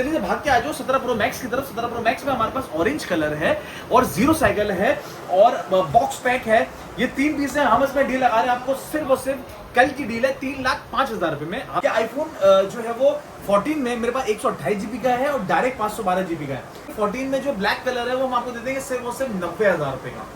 जल्दी से भाग के आ जाओ 17 प्रो मैक्स की तरफ। 17 प्रो मैक्स में हमारे पास ऑरेंज कलर है और जीरो साइकिल है और बॉक्स पैक है। ये 3 पीस है। हम इसमें डील लगा रहे हैं आपको सिर्फ और सिर्फ कल की डील है 3,05,000 रुपए में। आईफोन जो है वो 14 में मेरे पास 128 GB का है और डायरेक्ट 512 GB का है। 14 में जो ब्लैक कलर है वो हम आपको दे देंगे सिर्फ और सिर्फ 90,000 रुपए का।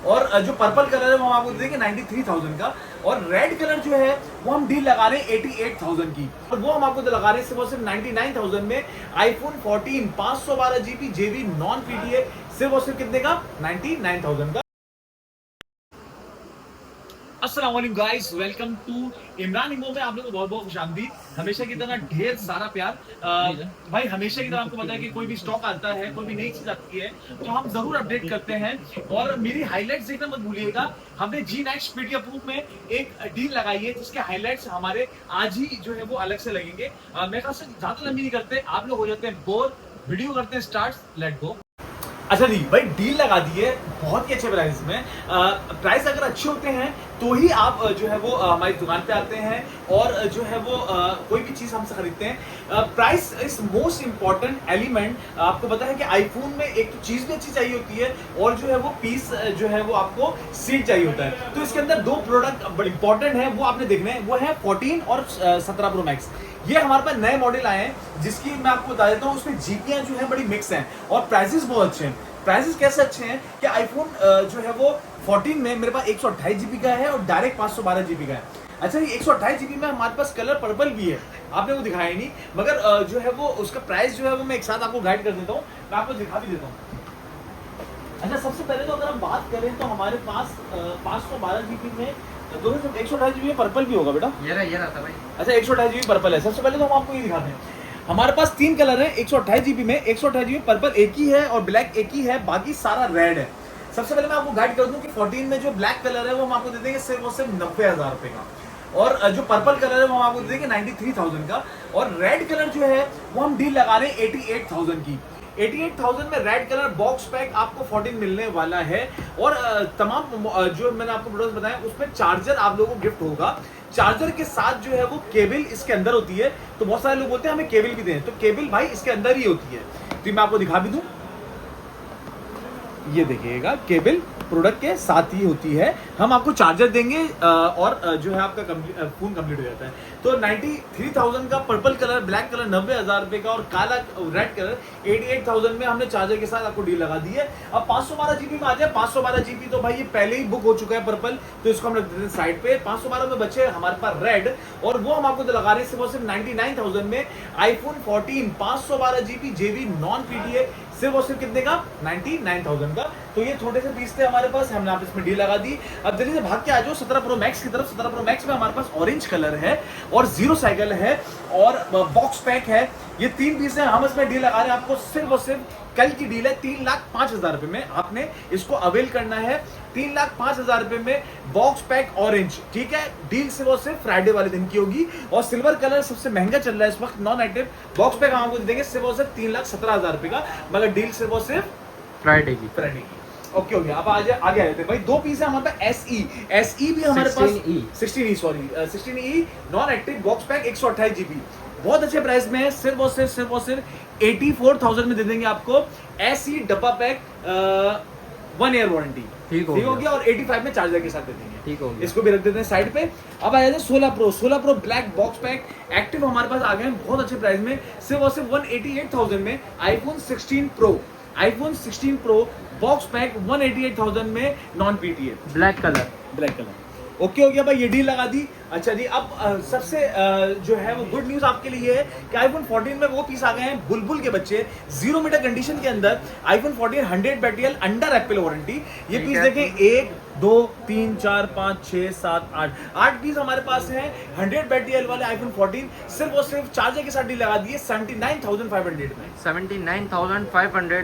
और जो पर्पल कलर है वो हम आपको दे देंगे 93,000 का। और रेड कलर जो है वो हम डील लगा रहे हैं 88,000 की और वो हम आपको लगा रहे हैं सिर्फ और सिर्फ 99,000 में। IPhone 14 512 GB JB non PDA सिर्फ और सिर्फ कितने का? 99,000 का। अस्सलाम वालेकुम गाइस, वेलकम टू इमरान इमो में आप लोगों को बहुत बहुत खुशामदीद। हमेशा की तरह ढेर सारा प्यार। भाई हमेशा की तरह आपको पता है कि कोई भी स्टॉक आता है, कोई भी नई चीज आती है तो हम जरूर अपडेट करते हैं। और मेरी हाइलाइट्स देखना मत भूलिएगा। हमने G9 स्पीड अप्रूव में एक डील लगाई है जिसके हाइलाइट्स हमारे आज ही जो है वो अलग से लगेंगे। मेरे ख्याल से ज्यादा लंबी नहीं करते, आप लोग हो जाते हैं बोर। वीडियो करते हैं स्टार्ट, लेट गो। अच्छा जी भाई, डील लगा दी है बहुत ही अच्छे प्राइस में। प्राइस अगर अच्छे होते हैं तो ही आप जो है वो हमारी दुकान पे आते हैं और जो है वो कोई भी चीज़ हमसे खरीदते हैं। Price is most important element. आपको पता है कि आईफोन में एक तो चीज़ भी अच्छी चाहिए होती है और जो है वो पीस जो है वो आपको सीट चाहिए होता है। तो इसके अंदर 2 प्रोडक्ट बड़े इंपॉर्टेंट है, वो आपने देखने हैं। वो है 14 और 17 प्रो मैक्स। ये हमारे पास नए मॉडल आए हैं जिसकी मैं आपको बता देता हूँ। उसमें जीपीयां जो है बड़ी मिक्स हैं और प्राइसेस बहुत अच्छे हैं। प्राइसेस कैसे अच्छे हैं कि आईफोन जो है वो 14 में मेरे पास 128 GB का है और डायरेक्ट 512 GB का है। अच्छा, ये 128 GB में हमारे पास कलर पर्पल भी है, आपने वो दिखाया नहीं, मगर जो है वो उसका प्राइस जो है वो मैं एक साथ आपको गाइड कर देता हूँ, मैं आपको दिखा भी देता हूँ। अच्छा, सबसे पहले तो अगर हम बात करें तो हमारे पास 512 GB में दोनों 128 GB में पर्पल भी होगा बेटा। ये रहा था भाई। अच्छा, 128 GB पर्पल है। सबसे पहले तो हम आपको ये दिखाते हैं। हमारे पास 3 कलर है 128 GB में। 128 GB पर्पल एक ही है और ब्लैक एक ही है, बाकी सारा रेड है। सबसे पहले मैं आपको गाइड कर दूं कि 14 में जो ब्लैक कलर है वो हम आपको दे देंगे सिर्फ और सिर्फ 90,000 रुपए का। और जो पर्पल कलर है वो हम आपको दे देंगे 93,000 का। और रेड कलर जो है वो हम डील लगा रहे हैं 88,000 की। 88,000 में रेड कलर बॉक्स पैक आपको 14 मिलने वाला है। और तमाम जो मैंने आपको प्रोडक्ट बताया उसमें चार्जर आप लोगों को गिफ्ट होगा। चार्जर के साथ जो है वो केबल इसके अंदर होती है। तो बहुत सारे लोग बोलते हैं हमें केबल भी दें, तो केबल भाई इसके अंदर ही होती है। तो मैं आपको दिखा भी दूं, ये देखिएगा केबल प्रोडक्ट के साथ ही होती है। हम आपको चार्जर देंगे और जो है आपका फोन कंप्लीट हो जाता है। तो 93,000 का पर्पल कलर, ब्लैक कलर 90,000 रुपए का और काला रेड कलर 88,000 में हमने चार्जर के साथ आपको डील लगा दी है। अब 512 GB में आ जाए। 512 GB तो भाई ये पहले ही बुक हो चुका है पर्पल, तो इसको हम रख देते हैं साइड पे। 512 में बचे हमारे पास रेड और वो हम आपको लगा रहे हैं सिर्फ 99,000 में। IPhone 14 512 GB JB non PDA सिर्फ और सिर्फ कितने का? 99,000 का। तो ये छोटे से पीस थे हमारे पास, हमने आप इसमें डील लगा दी। अब जल्दी से भाग के आ जाओ 17 प्रो मैक्स की तरफ। 17 प्रो मैक्स में हमारे पास ऑरेंज कलर है और जीरो साइकिल है और बॉक्स पैक है। ये 3 पीस है। हम इसमें डील लगा रहे हैं आपको सिर्फ और सिर्फ कल की डील है 3,05,000 रुपए में। आपने इसको अवेल करना है 3,05,000 रुपए में। बॉक्स पैक ऑरेंज, ठीक है। डील सिर्फ और सिर्फ फ्राइडे वाले दिन की होगी। और सिल्वर कलर सबसे महंगा चल रहा है इस वक्त, नॉन एक्टिव। बॉक्स पैक हम आपको देंगे सिर्फ और सिर्फ 3,17,000 रुपए का, मगर डील सिर्फ और सिर्फ फ्राइडे की। ओके हो गया। अब आगे आ जाते हैं भाई। 2 पीस है हमारे पास SE भी हमारे पास 16E non active box pack 128 GB बहुत अच्छे प्राइस में है। सिर्फ और सिर्फ 84,000 में दे देंगे आपको। SE डब्बा पैक 1 ईयर वारंटी, ठीक हो गया। और 85 में चार्जर के साथ दे देंगे, ठीक हो गया। इसको भी रख देते हैं साइड पे। अब आ जाते हैं 16 pro black box pack active हमारे पास आ गए हैं बहुत अच्छे प्राइस में। सिर्फ और सिर्फ 188,000 में। आईफोन 16 प्रो बॉक्स पैक 188,000 में non PDA black colour. Okay हो गया भाई, ये डील लगा दी। अच्छा जी, अब सबसे जो है वो गुड न्यूज आपके लिए है कि आईफोन 14 में वो पीस आ गए हैं बुलबुल के बच्चे 0 मीटर कंडीशन के अंदर। IPhone 14 100 battery under Apple warranty. ये पीस देखें 1 2 3 4 5 6 7 8 पीस हमारे पास हैं 100 बैटरी वाले आईफोन 14। सिर्फ और सिर्फ चार्जर के साथ डील लगा दिए 79,500 में। 79,500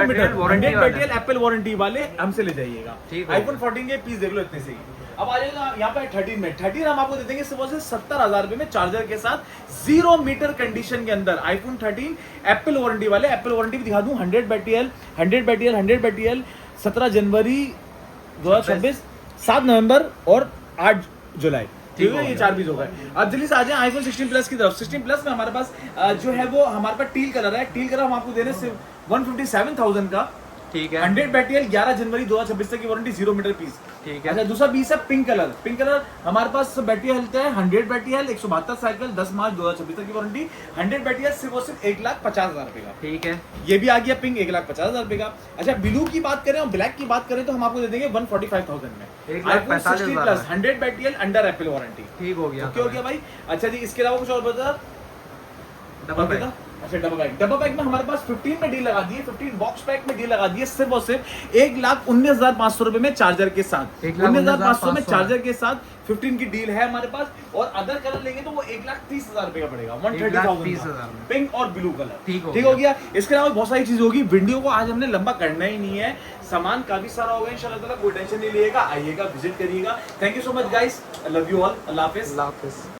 में 100 बैटरी एप्पल वारंटी वाले हमसे ले जाइएगा। आईफोन 14 के पीस देख लो इतने से ही। अब आ जाएगा यहाँ पे 13 में। 13 हम आपको दे देंगे सिर्फ 70,000 रुपए में चार्जर के साथ 0 मीटर कंडीशन के अंदर। आईफोन 13 एप्पल वारंटी वाले। एप्पल वारंटी भी दिखा दूं 100 बैटरी 17 जनवरी 2026, 7 नवंबर और 8 जुलाई। ठीक है, ये 4 पीस हो गए। अब जल्दी से आ जाए आईफोन 16 प्लस की तरफ। 16 प्लस में हमारे पास जो है वो हमारे पास टील कलर है। टील कलर हम आपको दे रहे हैं सिर्फ 157,000 का। ठीक है 100 बैटरी 11 जनवरी 2026 तक की वारंटी, 0 मीटर पीस। ठीक है। अच्छा, दूसरा पीस है पिंक कलर। पिंक कलर हमारे पास बैटरी हेल्थ है 100 बैटरी हेल्थ, 172 साइकिल, 10 मार्च 2026 तक की वारंटी। 100 बैटरी हेल्थ सिर्फ और सिर्फ 1,50,000 रुपए का। ठीक है ये भी आ गया पिंक 1,50,000 रुपए का। अच्छा, ब्लू की बात करें और ब्लैक की बात करें तो हम आपको दे देंगे 145,000 में। 1,45,000 plus 100 battery health under Apple warranty. ठीक हो गया। ओके हो गया भाई। अच्छा जी, इसके अलावा कुछ और बता। Double bag. अच्छा, डबल पैक में हमारे पास 15 में डील लगा दी है। 15 बॉक्स पैक में डील लगा दी है सिर्फ और सिर्फ 1,19,500 रुपए में चार्जर के साथ। 19,500 में चार्जर के साथ 15 की डील है हमारे पास। और अदर कलर लेंगे तो वो 1,30,000 रुपए का पड़ेगा। 130,000 में। पिंक और ब्लू कलर। ठीक हो गया। इसके अलावा बहुत सारी चीज होगी। वीडियो को आज हमने लंबा करना ही नहीं है, सामान काफी सारा होगा इंशाल्लाह ताला, कोई टेंशन नहीं लिएगा। आइएगा, विजिट करिएगा। Thank you so much guys, I love you all. Allah Hafiz. Allah Hafiz.